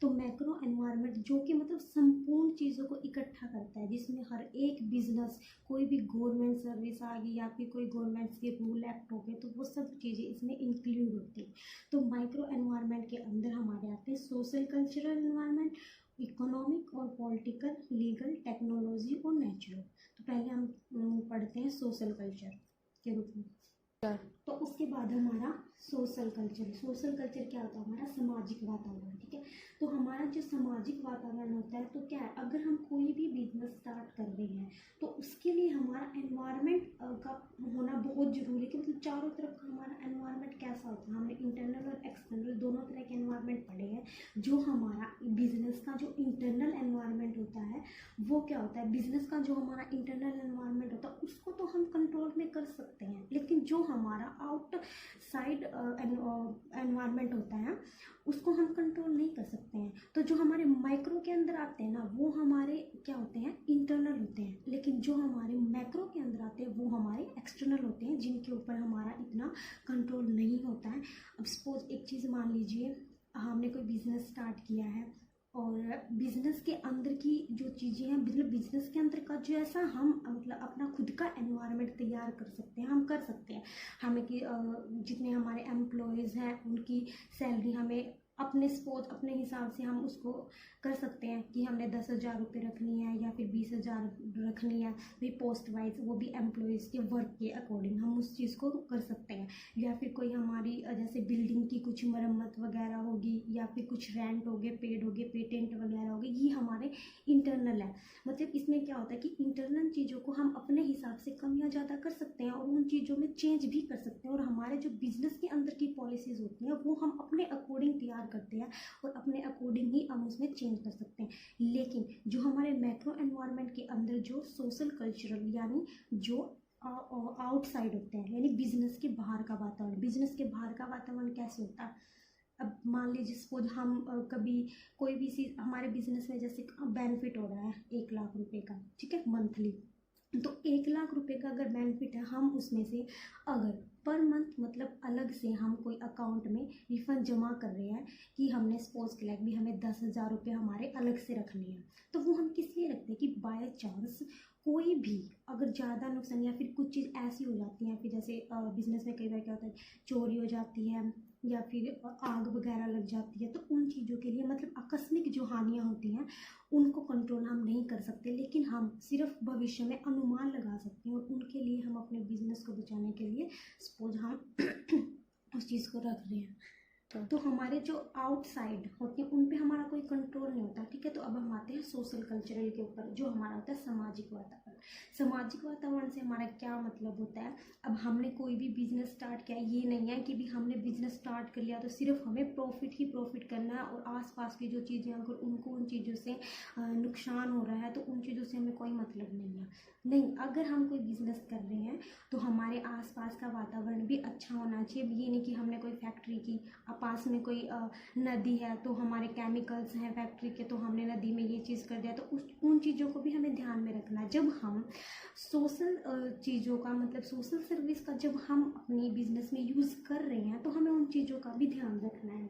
तो macro environment जो कि मतलब संपूर्ण चीज़ों को इकट्ठा करता है, जिसमें हर एक बिजनेस, कोई भी गवर्नमेंट सर्विस आ गई या फिर कोई गवर्नमेंट के रूल एक्ट हो गए, तो वो सब चीज़ें इसमें इंक्लूड होती हैं। तो माइक्रो एनवायरनमेंट के अंदर हमारे आते हैं सोशल कल्चरल एनवायरनमेंट, इकोनॉमिक और पॉलिटिकल, लीगल, टेक्नोलॉजी और नेचुरल। तो पहले हम पढ़ते हैं सोशल कल्चर के रूप में। तो उसके बाद हमारा सोशल कल्चर। सोशल कल्चर क्या होता है? हमारा सामाजिक वातावरण, ठीक है। तो हमारा जो सामाजिक वातावरण होता है, तो क्या है, अगर हम कोई भी बिजनेस स्टार्ट कर रहे हैं तो उसके लिए हमारा एनवायरनमेंट का होना बहुत जरूरी है कि मतलब चारों तरफ का हमारा एनवायरनमेंट कैसा होता है। हमने इंटरनल और एक्सटर्नल दोनों तरह के एनवायरनमेंट पढ़े हैं। जो हमारा बिजनेस का जो इंटरनल एनवायरनमेंट होता है वो क्या होता है? बिजनेस का जो हमारा इंटरनल एनवायरनमेंट होता है उसको तो हम कंट्रोल में कर सकते हैं, लेकिन जो हमारा आउटसाइड एनवायरनमेंट होता है उसको हम कंट्रोल नहीं कर सकते हैं। तो जो हमारे माइक्रो के अंदर आते हैं ना, वो हमारे क्या होते हैं? इंटरनल होते हैं। लेकिन जो हमारे मैक्रो के अंदर आते हैं वो हमारे एक्सटर्नल होते हैं, जिनके ऊपर हमारा इतना कंट्रोल नहीं होता है। अब सपोज एक चीज़ मान लीजिए, हमने कोई बिजनेस स्टार्ट किया है और बिजनेस के अंदर की जो चीज़ें हैं, मतलब बिजनेस के अंदर का जो ऐसा हम मतलब अपना खुद का एनवायरनमेंट तैयार कर सकते हैं, हम कर सकते हैं। हमें कि जितने हमारे एम्प्लॉयज़ हैं उनकी सैलरी हमें अपने स्पोज अपने हिसाब से हम उसको कर सकते हैं कि हमने 10,000 रुपये रखनी है या फिर 20,000 रखनी है, भी पोस्ट वाइज, वो भी एम्प्लॉयज़ के वर्क के अकॉर्डिंग हम उस चीज़ को कर सकते हैं। या फिर कोई हमारी जैसे बिल्डिंग की कुछ मरम्मत वगैरह होगी या फिर कुछ रेंट हो गए, पेड हो गए, पेटेंट वगैरह हो गए, ये हमारे इंटरनल है। मतलब इसमें क्या होता है कि इंटरनल चीज़ों को हम अपने हिसाब से कम या ज़्यादा कर सकते हैं और उन चीज़ों में चेंज भी कर सकते हैं। और हमारे जो बिजनेस के अंदर की पॉलिसीज़ होती हैं वो हम अपने अकॉर्डिंग तैयार करते हैं और अपने अकॉर्डिंग ही हम उसमें चेंज कर सकते हैं। लेकिन जो हमारे मैक्रो एनवायरनमेंट के अंदर जो सोशल कल्चरल यानी जो आउटसाइड होते हैं, यानी बिजनेस के बाहर का वातावरण। बिजनेस के बाहर का वातावरण कैसे होता है? अब मान लीजिए सपोज हम कभी कोई भी चीज़ हमारे बिजनेस में जैसे बेनिफिट हो रहा है 1 लाख रुपए का, ठीक है, मंथली। तो 1 लाख रुपए का अगर बेनिफिट है, हम उसमें से अगर पर मंथ मतलब अलग से हम कोई अकाउंट में रिफंड जमा कर रहे हैं कि हमने सपोज के लाइक भी हमें 10,000 रुपये हमारे अलग से रखने हैं, तो वो हम किस लिए रखते हैं कि बाय चांस कोई भी अगर ज़्यादा नुकसान या फिर कुछ चीज़ ऐसी हो जाती है, फिर जैसे बिजनेस में कई बार क्या होता है, चोरी हो जाती है या फिर आग वगैरह लग जाती है, तो उन चीज़ों के लिए मतलब आकस्मिक जो हानियाँ होती हैं उनको कंट्रोल हम नहीं कर सकते, लेकिन हम सिर्फ भविष्य में अनुमान लगा सकते हैं। और उनके लिए हम अपने बिजनेस को बचाने के लिए सपोज हम उस चीज़ को रख रहे हैं, तो हमारे जो आउटसाइड होते हैं उन पे हमारा कोई कंट्रोल नहीं होता, ठीक है। तो अब हम आते हैं सोशल कल्चरल के ऊपर, जो हमारा होता है सामाजिक वातावरण। सामाजिक वातावरण से हमारा क्या मतलब होता है? अब हमने कोई भी बिजनेस स्टार्ट किया, ये नहीं है कि भी हमने बिजनेस स्टार्ट कर लिया तो सिर्फ हमें प्रॉफिट ही प्रॉफिट करना है और आसपास की जो चीज़ें अगर उनको उन चीज़ों से नुकसान हो रहा है तो उन चीज़ों से हमें कोई मतलब नहीं है। नहीं, अगर हम कोई बिजनेस कर रहे हैं तो हमारे आसपास का वातावरण भी अच्छा होना चाहिए। ये नहीं कि हमने कोई फैक्ट्री की, पास में कोई नदी है तो हमारे केमिकल्स हैं फैक्ट्री के, तो हमने नदी में ये चीज़ कर दिया, तो उन चीज़ों को भी हमें ध्यान में रखना है। जब हम सोशल चीज़ों का मतलब सोशल सर्विस का जब हम अपनी बिजनेस में यूज़ कर रहे हैं तो हमें उन चीज़ों का भी ध्यान रखना है।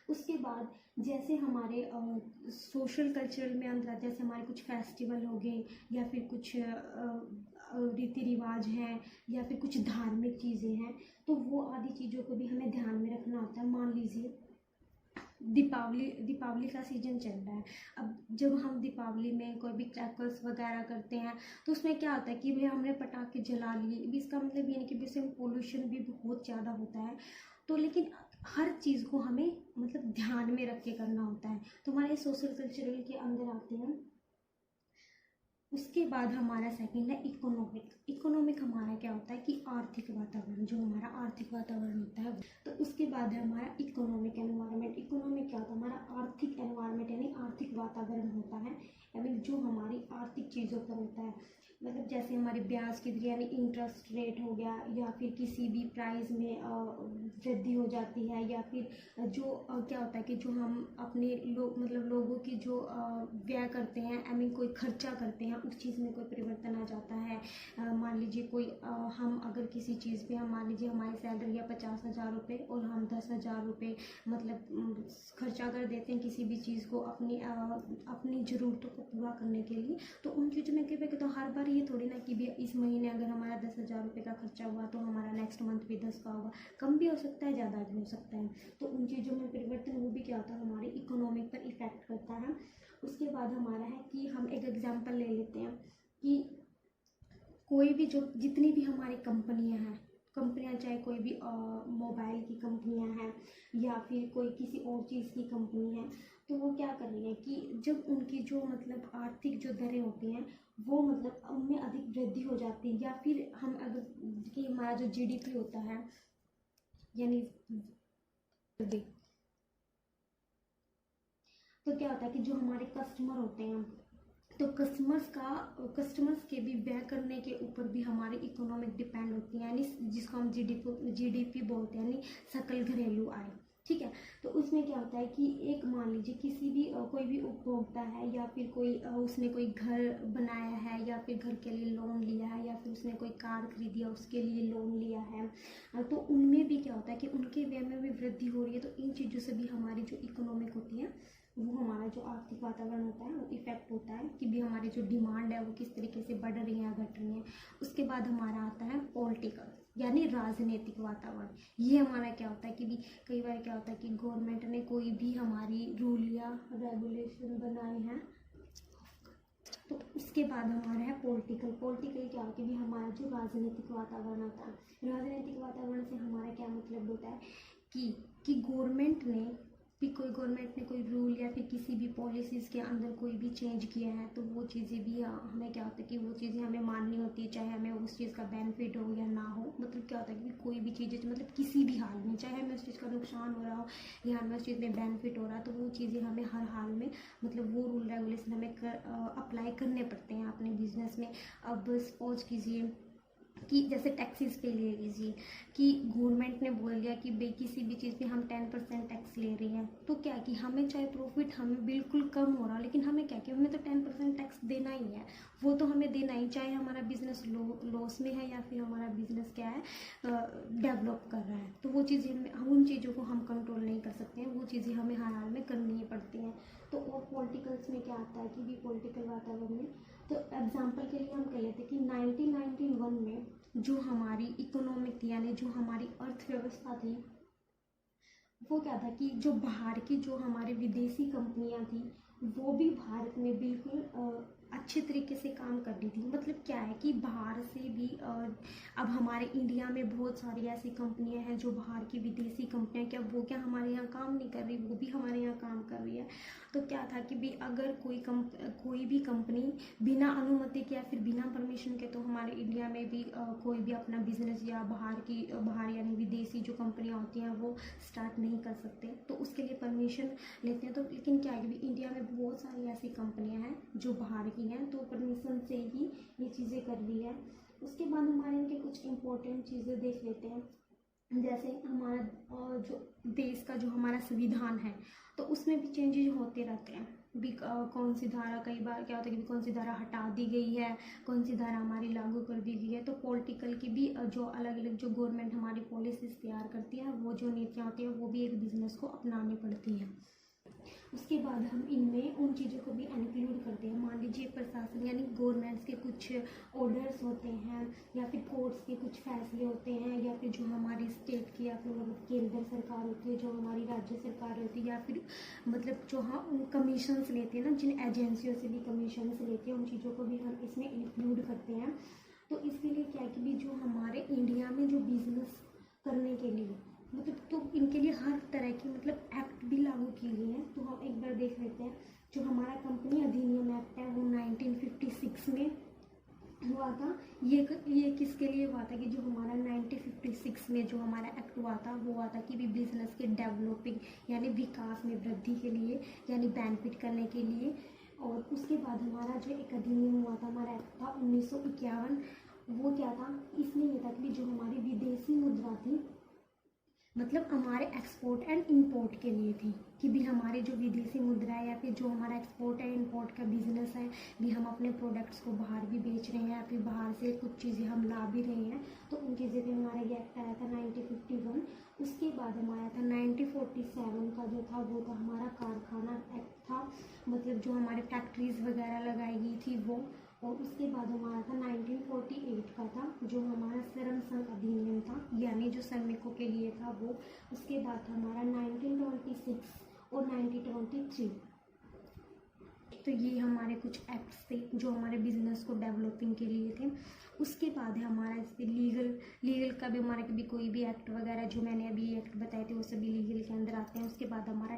उसके बाद जैसे हमारे सोशल कल्चरल में अंदर जैसे हमारे कुछ फेस्टिवल हो गए या फिर कुछ रीति रिवाज हैं या फिर कुछ धार्मिक चीज़ें हैं, तो वो आदि चीज़ों को भी हमें ध्यान में रखना होता है। मान लीजिए दीपावली का सीजन चल रहा है। अब जब हम दीपावली में कोई भी क्रैकर्स वगैरह करते हैं तो उसमें क्या होता है कि भाई हमने पटाखे जला लिए, इसका मतलब ये नहीं कि इससे पोल्यूशन भी बहुत ज़्यादा होता है। तो लेकिन हर चीज़ को हमें मतलब ध्यान में रख के करना होता है। तो हमारे सोशल कल्चरल के अंदर आते हैं। उसके बाद हमारा सेकंड है इकोनॉमिक। इकोनॉमिक हमारा क्या होता है कि आर्थिक वातावरण, जो हमारा आर्थिक वातावरण होता है। तो उसके बाद है हमारा इकोनॉमिक एनवायरनमेंट। इकोनॉमिक क्या होता है? हमारा आर्थिक एनवायरनमेंट यानी आर्थिक वातावरण होता है, यानी जो हमारी आर्थिक चीज़ों पर होता है। मतलब जैसे हमारे ब्याज की दर यानी इंटरेस्ट रेट हो गया, या फिर किसी भी प्राइस में वृद्धि हो जाती है, या फिर जो क्या होता है कि जो हम अपने लोग मतलब लोगों की जो व्यय करते हैं, आई मीन कोई खर्चा करते हैं, उस चीज़ में कोई परिवर्तन आ जाता है। मान लीजिए कोई हम अगर किसी चीज़ पे हम मान लीजिए हमारी सैलरी है 50,000 रुपये और हम 10,000 रुपये मतलब खर्चा कर देते हैं किसी भी चीज़ को अपनी ज़रूरतों को पूरा करने के लिए, तो उन चीज़ों में क्या तो हर बार ये थोड़ी ना कि भी इस महीने अगर हमारा 10,000 रुपये का खर्चा हुआ तो हमारा नेक्स्ट मंथ भी 10 का होगा, कम भी हो सकता है, ज़्यादा भी हो सकता है। तो उन चीज़ों में परिवर्तन वो भी क्या होता है हमारी इकोनॉमिक पर इफ़ेक्ट करता है। उसके बाद हमारा है कि हम एक एग्जांपल ले लेते हैं कि कोई भी जो जितनी भी हमारी कंपनियां चाहे कोई भी मोबाइल की कंपनियां हैं या फिर कोई किसी और चीज़ की कंपनी है, तो वो क्या कर रही है कि जब उनकी जो मतलब आर्थिक जो दरें होती हैं वो मतलब उनमें अधिक वृद्धि हो जाती है, या फिर हम अगर कि हमारा जो जीडीपी होता है यानी तो क्या होता है कि जो हमारे कस्टमर होते हैं तो कस्टमर्स के भी व्यय करने के ऊपर भी हमारी इकोनॉमिक डिपेंड होती है, यानी जिसको हम जीडीपी बोलते हैं, यानी सकल घरेलू आय। ठीक है, तो उसमें क्या होता है कि एक मान लीजिए किसी भी कोई भी उपभोक्ता है या फिर कोई उसने कोई घर बनाया है या फिर घर के लिए लोन लिया है, या फिर उसने कोई कार खरीदी है उसके लिए लोन लिया है, तो उनमें भी क्या होता है कि उनके व्यय में भी वृद्धि हो रही है। तो इन चीज़ों से भी हमारी जो इकोनॉमिक होती है वो हमारा जो आर्थिक वातावरण होता है वो इफ़ेक्ट होता है कि भी हमारी जो डिमांड है वो किस तरीके से बढ़ रही है या घट रही है। उसके बाद हमारा आता है पॉलिटिकल यानी राजनीतिक वातावरण। ये हमारा क्या होता है कि भी कई बार क्या होता है कि गवर्नमेंट ने कोई भी हमारी रूल या रेगुलेशन बनाए हैं, तो उसके बाद हमारा है पॉलिटिकल क्या होता है कि हमारा जो राजनीतिक वातावरण होता है। राजनीतिक वातावरण से हमारा क्या मतलब होता है कि गवर्नमेंट ने कोई रूल या फिर किसी भी पॉलिसीज़ के अंदर कोई भी चेंज किया है, तो वो चीज़ें भी हमें क्या होता है कि वो चीज़ें हमें माननी होती है, चाहे हमें उस चीज़ का बेनिफिट हो या ना हो। मतलब क्या होता है कि कोई भी चीज़ें मतलब किसी भी हाल में, चाहे हमें उस चीज़ का नुकसान हो रहा हो या हमें उस चीज़ में बेनिफिट हो रहा है, तो वो चीज़ें हमें हर हाल में मतलब वो रूल रेगुलेशन हमें अप्लाई करने पड़ते हैं अपने बिजनेस में। अब सपोज कीजिए कि जैसे टैक्सेस पे ले लीजिए कि गवर्नमेंट ने बोल दिया कि भाई किसी भी चीज़ पे हम 10% टैक्स ले रहे हैं, तो क्या कि हमें चाहे प्रॉफिट हमें बिल्कुल कम हो रहा, लेकिन हमें क्या कि हमें तो 10% टैक्स देना ही है, वो तो हमें देना ही, चाहे हमारा बिजनेस लॉस में है या फिर हमारा बिजनेस क्या है डेवलप कर रहा है। तो वो चीज़ें हम उन चीज़ों को हम कंट्रोल नहीं कर सकते हैं, वो चीज़ें हमें हर हाल में करनी ही पड़ती हैं। तो और पॉलिटिकल्स में क्या आता है कि भी पॉलिटिकल वातावरण में, तो एग्जाम्पल के लिए हम कह लेते हैं कि 1991 में जो हमारी इकोनॉमिक थी यानी जो हमारी अर्थव्यवस्था थी, वो क्या था कि जो बाहर की जो हमारी विदेशी कंपनियां थी वो भी भारत में बिल्कुल अच्छे तरीके से काम कर रही थी। मतलब क्या है कि बाहर से भी अब हमारे इंडिया में बहुत सारी ऐसी कंपनियां हैं जो बाहर की विदेशी कंपनियां क्या हमारे यहाँ काम नहीं कर रही, वो भी हमारे यहाँ काम कर रही है। तो क्या था कि भी अगर कोई भी कंपनी बिना अनुमति के या फिर बिना परमिशन के तो हमारे इंडिया में भी कोई भी अपना बिजनेस या बाहर यानी विदेशी जो कंपनियां होती हैं वो स्टार्ट नहीं कर सकते, तो उसके लिए परमिशन लेते हैं। तो लेकिन क्या है कि इंडिया में बहुत सारी ऐसी कंपनियां हैं जो बाहर की हैं, तो परमिशन से ही ये चीज़ें कर रही है। उसके बाद हमारे इनके कुछ इम्पोर्टेंट चीज़ें देख लेते हैं। जैसे हमारा जो देश का जो हमारा संविधान है तो उसमें भी चेंजेस होते रहते हैं। भी कौन सी धारा, कई बार क्या होता है कि कौन सी धारा हटा दी गई है, कौन सी धारा हमारी लागू कर दी गई है। तो पॉलिटिकल की भी जो अलग अलग जो गवर्नमेंट हमारी पॉलिसीज तैयार करती है, वो जो नीतियाँ होती हैं वो भी एक बिजनेस को अपनानी पड़ती हैं। उसके बाद हम इनमें उन चीज़ों को भी इंक्लूड करते हैं। मान लीजिए प्रशासन यानी गवर्नमेंट्स के कुछ ऑर्डर्स होते हैं या फिर कोर्ट्स के कुछ फैसले होते हैं, या फिर जो हमारी स्टेट की या फिर मतलब केंद्र सरकार होती है, जो हमारी राज्य सरकार होती है, या फिर मतलब जो हम कमीशंस लेते हैं ना, जिन एजेंसियों से भी कमीशंस लेते हैं, उन चीज़ों को भी हम इसमें इंक्लूड करते हैं। तो इसके लिए क्या है कि भी जो हमारे इंडिया में जो बिजनेस करने के लिए मतलब तो इनके लिए हर तरह की मतलब एक्ट भी लागू किए गए हैं। तो हम एक बार देख लेते हैं। जो हमारा कंपनी अधिनियम एक्ट है वो 1956 में हुआ था। ये किसके लिए हुआ था कि जो हमारा 1956 में जो हमारा एक्ट हुआ था वो हुआ था कि भी बिजनेस के डेवलपिंग यानी विकास में वृद्धि के लिए यानी बेनिफिट करने के लिए और उसके बाद हमारा जो एक अधिनियम हुआ था, हमारा एक्ट था 1951, वो क्या था, इसमें ये था कि जो हमारी विदेशी मुद्रा थी, मतलब हमारे एक्सपोर्ट एंड इंपोर्ट के लिए थी, कि भी हमारे जो विदेशी मुद्रा है या फिर जो हमारा एक्सपोर्ट एंड इंपोर्ट का बिजनेस है, भी हम अपने प्रोडक्ट्स को बाहर भी बेच रहे हैं या फिर बाहर से कुछ चीज़ें हम ला भी रहे हैं, तो उन चीज़ें पे हमारा ये एक्ट आया था 1951। उसके बाद हमारा था 1947 का, जो था वो था हमारा कारखाना एक्ट था, मतलब जो हमारे फैक्ट्रीज वगैरह लगाई गई थी वो। और उसके बाद हमारा था 1948 का था, जो हमारा श्रम संघ अधिनियम था, यानी जो श्रमिकों के लिए था वो। उसके बाद था हमारा 1926 और 1923। तो ये हमारे कुछ एक्ट्स थे जो हमारे बिजनेस को डेवलपिंग के लिए थे। उसके बाद है हमारा इस पर लीगल का भी, हमारे भी कोई भी एक्ट वगैरह जो मैंने अभी एक्ट बताए थे वो सभी लीगल के अंदर आते हैं। उसके बाद हमारा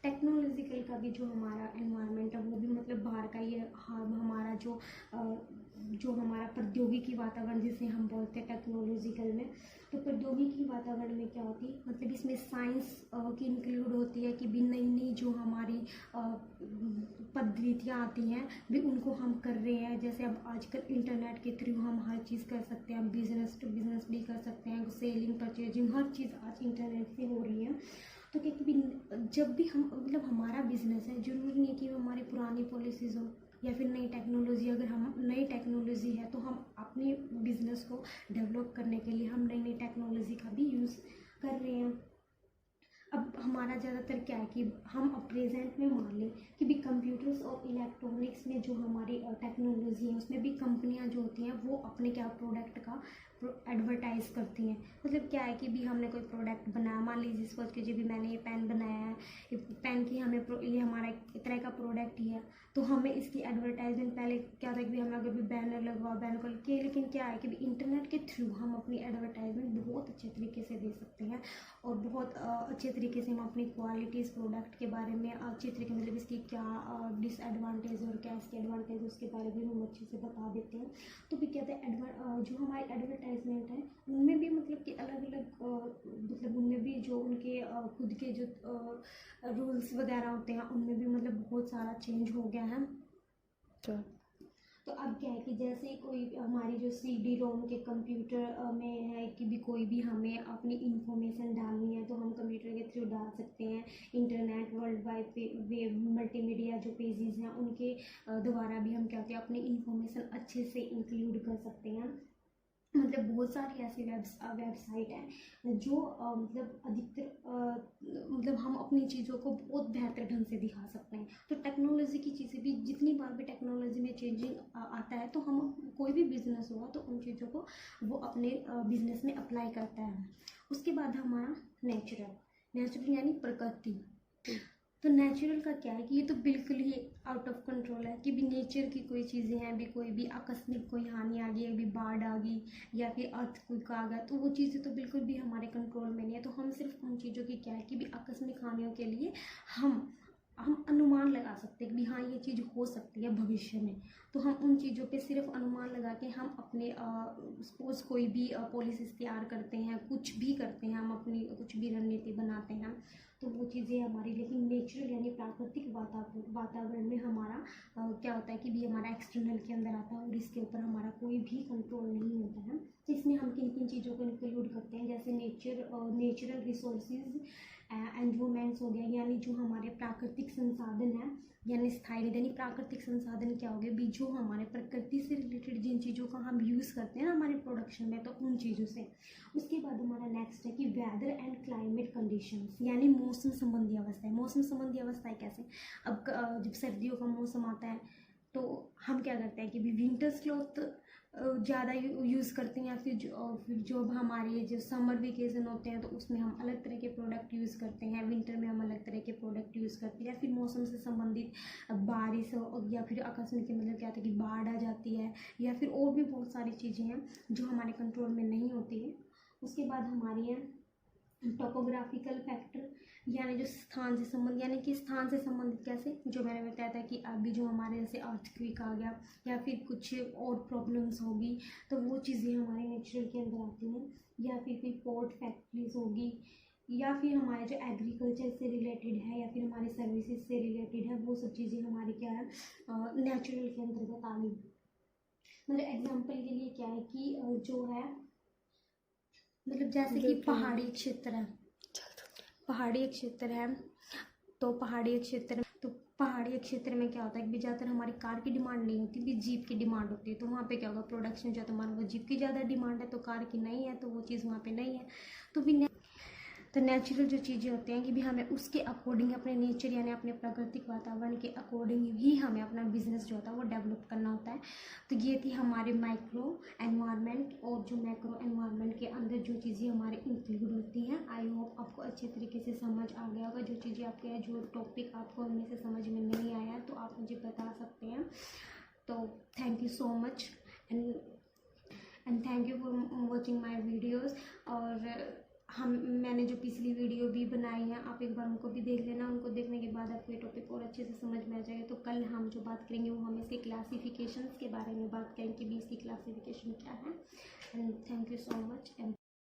टेक्नोलॉजिकल का भी जो हमारा एनवायरनमेंट है वो भी मतलब बाहर का ये हमारा जो हमारा प्रौद्योगिकी वातावरण जिसे हम बोलते हैं टेक्नोलॉजिकल में, तो प्रौद्योगिकी वातावरण में क्या होती है, मतलब इसमें साइंस की इंक्लूड होती है, कि भी नई नई जो हमारी पद्धतियाँ आती हैं भी उनको हम कर रहे हैं। जैसे अब आजकल इंटरनेट के थ्रू हम हर चीज़ कर सकते हैं, हम बिजनेस टू बिजनेस भी कर सकते हैं, सेलिंग परचेजिंग हर चीज़ आज इंटरनेट से हो रही है। तो क्या भी जब भी हम मतलब हमारा बिजनेस है, जरूरी नहीं कि हमारी पुरानी पॉलिसीज़ हो या फिर नई टेक्नोलॉजी, अगर हम नई टेक्नोलॉजी है तो हम अपने बिजनेस को डेवलप करने के लिए हम नई नई टेक्नोलॉजी का भी यूज़ कर रहे हैं। अब हमारा ज़्यादातर क्या है कि हम अब प्रेजेंट में मान लें कि भी कंप्यूटर्स और इलेक्ट्रॉनिक्स में जो हमारी टेक्नोलॉजी है उसमें भी कंपनियां जो होती हैं वो अपने क्या प्रोडक्ट का एडवर्टाइज करती हैं। मतलब क्या है कि भी हमने कोई प्रोडक्ट बनाया, मान लीजिए सपोज कीजिए भी मैंने ये पेन बनाया है, पेन की हमें ये हमारा एक तरह का प्रोडक्ट ही है, तो हमें इसकी एडवर्टाइजमेंट पहले क्या था कि हमें अगर भी बैनर लगवा बैनर के, लेकिन क्या है कि भी इंटरनेट के थ्रू हम अपनी एडवर्टाइजमेंट बहुत अच्छे तरीके से दे सकते हैं और बहुत अच्छे तरीके से हम अपनी क्वालिटी इस प्रोडक्ट के बारे में अच्छे तरीके, मतलब इसकी क्या डिसएडवांटेज और क्या इसके एडवांटेज उसके बारे में हम अच्छे से बता देते हैं। तो भी कहते हैं जो हमारी एडवर्टाइजमेंट है उनमें भी मतलब कि अलग अलग मतलब उनमें भी जो उनके खुद के जो रूल्स वगैरह होते हैं उनमें भी मतलब बहुत सारा चेंज हो गया है। तो अब क्या है कि जैसे कोई हमारी जो CD रोम के कंप्यूटर में है कि भी कोई भी हमें अपनी इंफॉर्मेशन डालनी है तो हम कंप्यूटर के थ्रू डाल सकते हैं। Internet world wide web multimedia जो पेजेस हैं उनके द्वारा भी हम क्या होते हैं अपनी इंफॉर्मेशन अच्छे से इंक्लूड कर सकते हैं। मतलब बहुत सारी ऐसी वेबसाइट हैं जो मतलब अधिकतर मतलब हम अपनी चीज़ों को बहुत बेहतर ढंग से दिखा सकते हैं। तो टेक्नोलॉजी की चीज़ें भी जितनी बार भी टेक्नोलॉजी में चेंजिंग आता है तो हम कोई भी बिजनेस हुआ तो उन चीज़ों को वो अपने बिजनेस में अप्लाई करता है। उसके बाद हमारा नेचुरल यानी प्रकृति। तो नेचुरल का क्या है कि ये तो बिल्कुल ही आउट ऑफ कंट्रोल है कि भी नेचर की कोई चीज़ें हैं, भी कोई भी आकस्मिक कोई हानि आ गई, अभी बाढ़ आ गई या फिर अर्थक्वेक आ गया, तो वो चीज़ें तो बिल्कुल भी हमारे कंट्रोल में नहीं है। तो हम सिर्फ उन चीज़ों की क्या है कि भी आकस्मिक हानियों के लिए हम अनुमान लगा सकते हैं कि हाँ ये चीज़ हो सकती है भविष्य में। तो हम उन चीज़ों पे सिर्फ अनुमान लगा के हम अपने सपोज कोई भी पॉलिसीज तैयार करते हैं, कुछ भी करते हैं, हम अपनी कुछ भी रणनीति बनाते हैं तो वो चीज़ें हमारी। लेकिन नेचुरल यानी प्राकृतिक वातावरण में हमारा क्या होता है कि भी हमारा एक्सटर्नल के अंदर आता है और इसके ऊपर हमारा कोई भी कंट्रोल नहीं होता है। तो इसमें हम किन किन चीज़ों को इंक्लूड करते हैं, जैसे नेचुरल रिसोर्सेज एनवायरमेंट्स हो गया, यानी जो हमारे प्राकृतिक संसाधन हैं, यानी स्थायी निधि। यानी प्राकृतिक संसाधन क्या हो गए भी जो हमारे प्रकृति से रिलेटेड जिन चीज़ों का हम यूज़ करते हैं ना हमारे प्रोडक्शन में, तो उन चीज़ों से। उसके बाद हमारा नेक्स्ट है कि वेदर एंड क्लाइमेट कंडीशंस, यानी मौसम संबंधी अवस्थाएं। मौसम संबंधी अवस्थाएं कैसे, अब जब सर्दियों का मौसम आता है तो हम क्या करते हैं कि भी विंटर्स क्लॉथ ज़्यादा यूज़ करते हैं, या फिर जो हमारे जो समर वेकेशन होते हैं तो उसमें हम अलग तरह के प्रोडक्ट यूज़ करते हैं, विंटर में हम अलग तरह के प्रोडक्ट यूज़ करते हैं। या फिर मौसम से संबंधित बारिश या फिर आकस्मिक मतलब क्या होता है कि बाढ़ आ जाती है, या फिर और भी बहुत सारी चीज़ें हैं जो हमारे कंट्रोल में नहीं होती है। उसके बाद हमारी है टोपोग्राफिकल फैक्टर, यानी जो स्थान से संबंध, यानी कि स्थान से संबंधित कैसे, जो मैंने बताया था कि अभी जो हमारे जैसे अर्थक्वेक आ गया या फिर कुछ और प्रॉब्लम्स होगी तो वो चीज़ें हमारे नेचुरल के अंदर आती हैं। या फिर कोई पोर्ट फैक्ट्रीज होगी या फिर हमारे जो एग्रीकल्चर से रिलेटेड है या फिर हमारे सर्विसेज से रिलेटेड है, वो सब चीज़ें हमारी क्या है नेचुरल के अंतर्गत आ गई। मतलब एग्जांपल के लिए क्या है कि जो है मतलब जैसे कि पहाड़ी क्षेत्र है, पहाड़ी क्षेत्र है, तो पहाड़ी क्षेत्र में क्या होता है कि ज़्यादातर हमारी कार की डिमांड नहीं होती, भी जीप की डिमांड होती है। तो वहाँ पे क्या होगा, प्रोडक्शन जो है तुम्हारा वो जीप की ज़्यादा डिमांड है, तो कार की नहीं है, तो वो चीज़ वहाँ पे नहीं है। तो भी तो नेचुरल जो चीज़ें होती हैं कि भी हमें उसके अकॉर्डिंग अपने नेचर यानी अपने प्राकृतिक वातावरण के अकॉर्डिंग ही हमें अपना बिजनेस जो होता है वो डेवलप करना होता है। तो ये थी हमारे माइक्रो एनवायरनमेंट और जो मैक्रो एनवायरनमेंट के अंदर जो चीज़ें हमारे इंक्लूड होती हैं। आई होप आपको अच्छे तरीके से समझ आ गया होगा। जो चीज़ें आपके जो टॉपिक आपको उनमें से समझ में नहीं आया तो आप मुझे बता सकते हैं। तो thank you so much and thank you for watching my videos. और मैंने जो पिछली वीडियो भी बनाई है आप एक बार उनको भी देख लेना। उनको देखने के बाद आपको ये टॉपिक और अच्छे से समझ में आ जाएगा। तो कल हम जो बात करेंगे वो हम इसके क्लासिफिकेशंस के बारे में बात करेंगे कि भी इसकी क्लासिफिकेशन क्या है। And thank you so much.